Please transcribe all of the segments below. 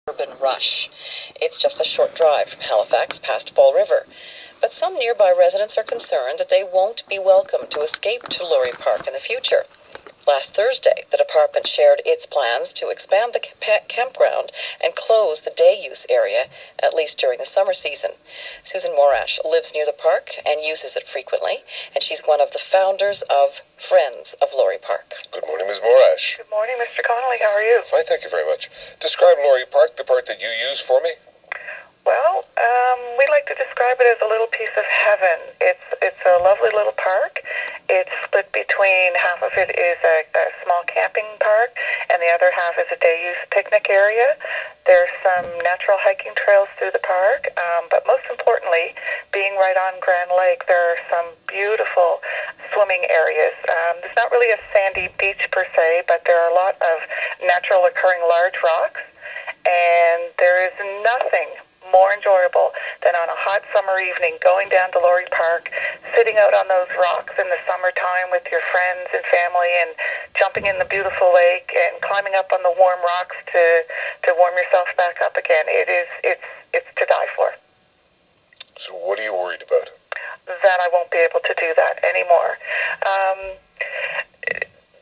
urban rush. It's just a short drive from Halifax past Fall River. But some nearby residents are concerned that they won't be welcome to escape to Laurie Park in the future. Last Thursday, the department shared its plans to expand the campground and close the day use area, at least during the summer season. Susan Morash lives near the park and uses it frequently, and she's one of the founders of Friends of Laurie Park. Good morning, Ms. Morash. Good morning, Mr. Connolly. How are you? Fine, thank you very much. Describe Laurie Park, the part that you use for me. Well, we like to describe it as a little piece of heaven. It's a lovely little park. It's split between half of it is a small camping park, and the other half is a day-use picnic area. There's some natural hiking trails through the park, but most importantly, being right on Grand Lake, there are some beautiful swimming areas. There's not really a sandy beach per se, but there are a lot of natural occurring large rocks, and there is nothing more enjoyable than on a hot summer evening going down to Laurie Park, sitting out on those rocks in the summertime with your friends and family and jumping in the beautiful lake and climbing up on the warm rocks to warm yourself back up again. It's to die for. So what are you worried about? That I won't be able to do that anymore.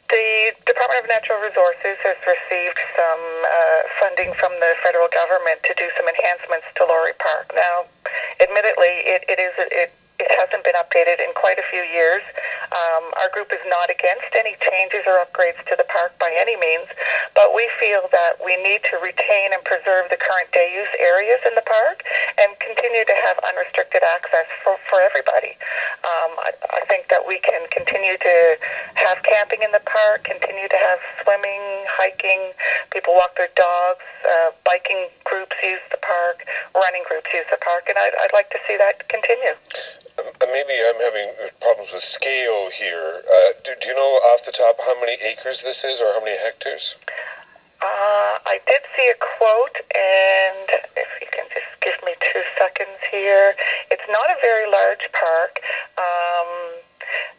The Department of Natural Resources has received some funding from the federal government to do some enhancements to Laurie Park. Now, admittedly, it hasn't been updated in quite a few years. Our group is not against any changes or upgrades to the park by any means, but we feel that we need to retain and preserve the current day-use areas in the park and continue to have unrestricted access for everybody. I think that we can continue to have camping in the park, continue to have swimming, hiking, people walk their dogs, biking groups use the park, running groups use the park, and I'd like to see that continue. Maybe I'm having problems with scale here. Do you know off the top how many acres this is or how many hectares? I did see a quote, and if you can just give me 2 seconds here. It's not a very large park.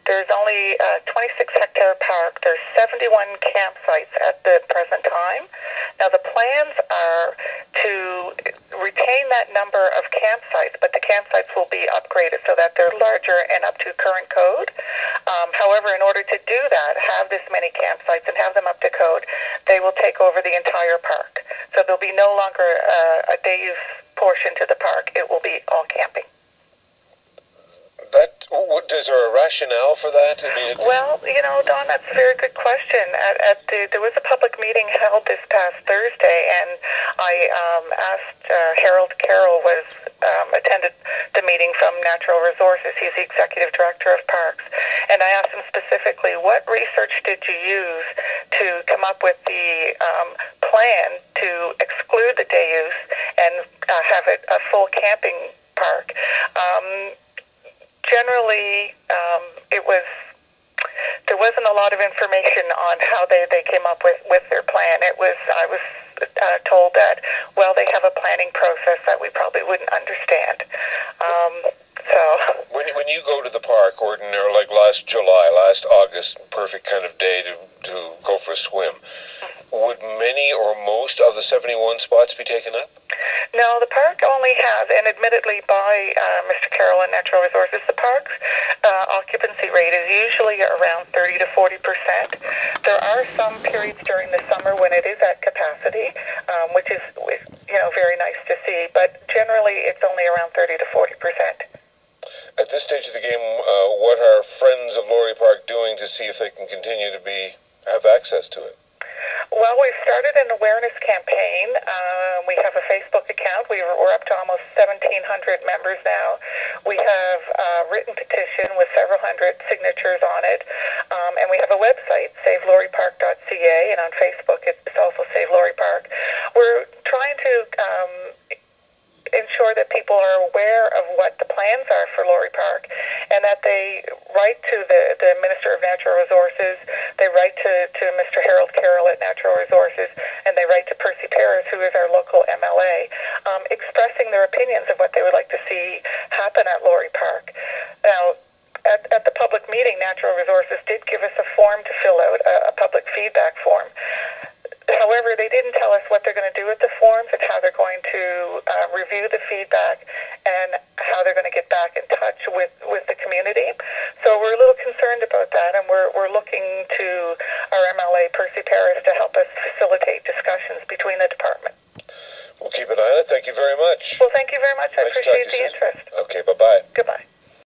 There's only a 26-hectare park. There's 71 campsites at the present time. Now, the plans are to retain that number of campsites, but the campsites will be upgraded so that they're larger and up to current code. However, in order to do that, have this many campsites and have them up to code, they will take over the entire park. So there'll be no longer a day-use portion to the park. It will be all camping. Is there a rationale for that? Well, Don, that's a very good question. There was a public meeting held this past Thursday, and I asked Harold Carroll attended the meeting from Natural Resources. He's the executive director of parks, and I asked him specifically, what research did you use to come up with the plan to exclude the day use and have it a full camping park? Generally, there wasn't a lot of information on how they came up with their plan. I was told that, well, they have a planning process that we probably wouldn't understand. When you go to the park, ordinary, like last July, last August, perfect kind of day to go for a swim, would many or most of the 71 spots be taken up? No, the park only has, and admittedly by Mr. Carroll and Natural Resources, the park's occupancy rate is usually around 30 to 40%. There are some periods during the summer when it is at capacity, which is very nice to see, but generally it's only around 30 to 40%. At this stage of the game, what are Friends of Laurie Park doing to see if they can continue to have access to it? Well, we've started an awareness campaign. We have a Facebook account. We're up to almost 1,700 members now. We have a written petition with several hundred signatures on it. And we have a website, savelaurie.park.ca, and on Facebook it's also Save Laurie Park. We're trying to ensure that people are aware of what the plans are for Laurie Park and that they write to the Minister of Natural Resources, they write to Mr. Harold Carroll at Natural Resources, and they write to Percy Paris, who is our local MLA, expressing their opinions of what they would like to see happen at Laurie Park. Now, at the public meeting, Natural Resources did give us a form to fill out, a public feedback form. However, they didn't tell us what they're going to do with the forms and how they're going to review the feedback and how they're going to get back in touch with the community. So we're a little concerned about that, and we're looking to our MLA, Percy Paris, to help us facilitate discussions between the department. We'll keep an eye on it. Thank you very much. Well, thank you very much. I Nice to appreciate talk to the you, Susan. interest. Okay, bye-bye. Goodbye.